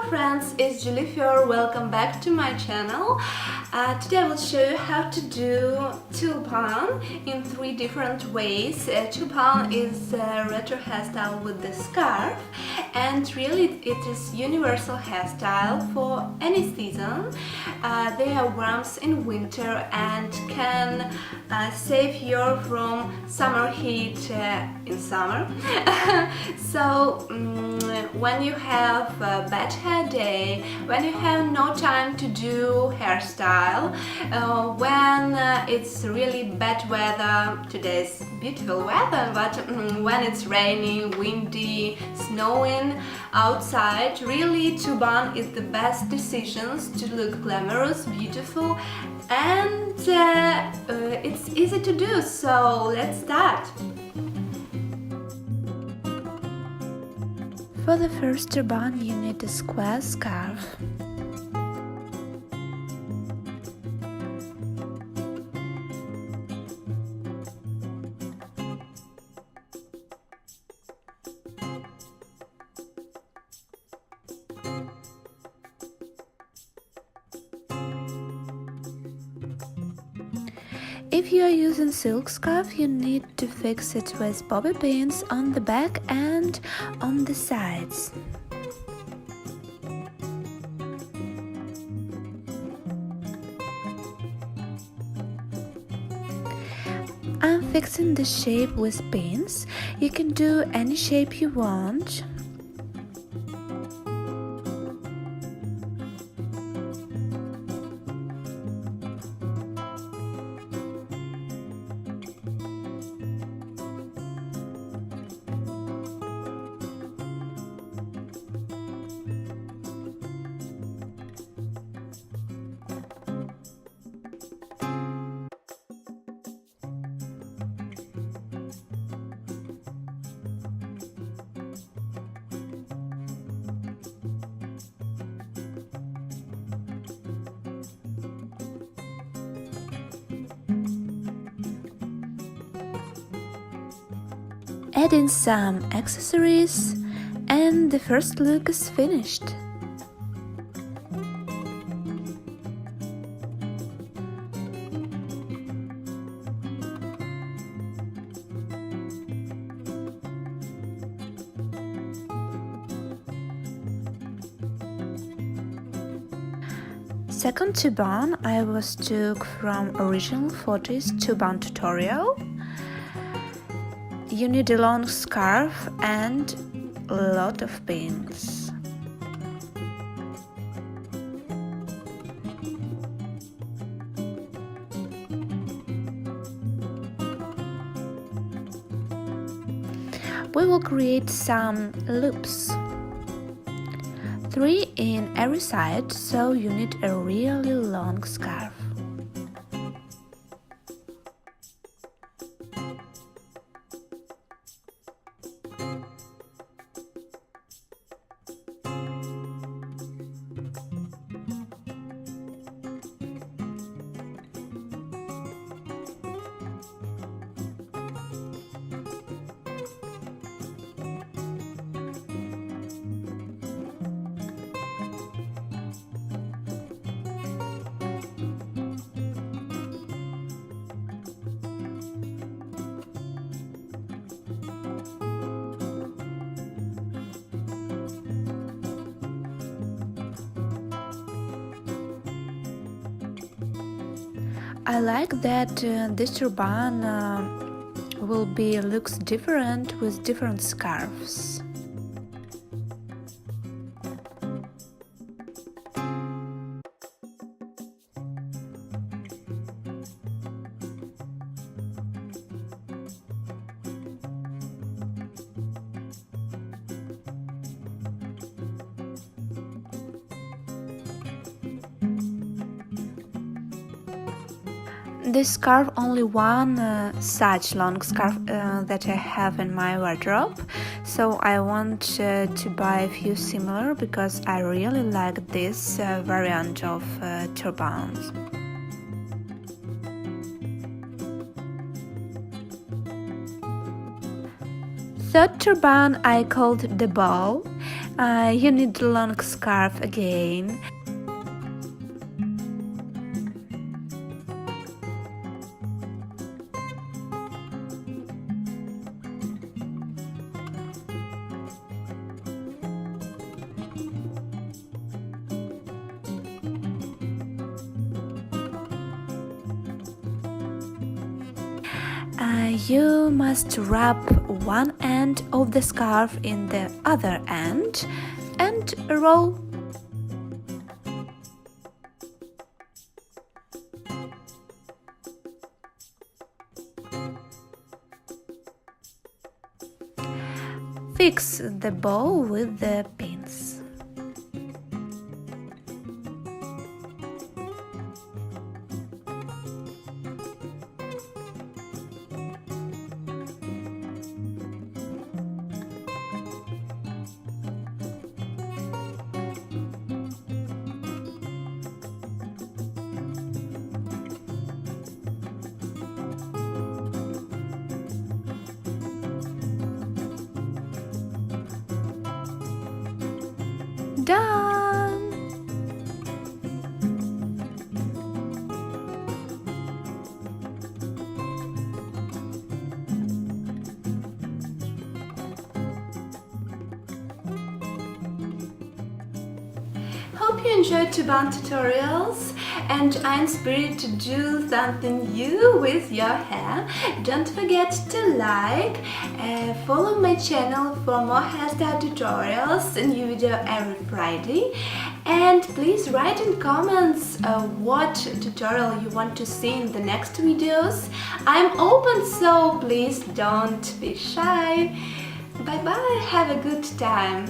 friends, it's Julifer. Welcome back to my channel. Today I will show you how to do turban in 3 different ways. Turban is a retro hairstyle with the scarf, and really it is universal hairstyle for any season. They are warm in winter and can save you from summer heat in summer. So when you have a bad hair day, when you have no time to do hairstyle, when it's really bad weather, today's beautiful weather, but when it's raining, windy, snowing outside, really turban is the best decisions to look glamorous, beautiful, and it's easy to do, so let's start. For the first turban, you need a square scarf. If you are using silk scarf, you need to fix it with bobby pins on the back and on the sides. I'm fixing the shape with pins. You can do any shape you want. Add in some accessories, and the first look is finished. Second turban I took from original photos turban tutorial. You need a long scarf and a lot of pins. We will create some loops. 3 in every side, so you need a really long scarf. I like that this turban looks different with different scarves. This scarf only one such long scarf that I have in my wardrobe, so I want to buy a few similar because I really like this variant of turbans. Third turban I called the bow. You need a long scarf again. You must wrap one end of the scarf in the other end and roll. Fix the bow with the pins. Done! Hope you enjoyed Turban tutorials and are inspired to do something new with your hair. Don't forget to like, follow my channel for more hairstyle tutorials, a new video every Friday, and please write in comments what tutorial you want to see in the next videos. I'm open, so please don't be shy. Bye bye, have a good time.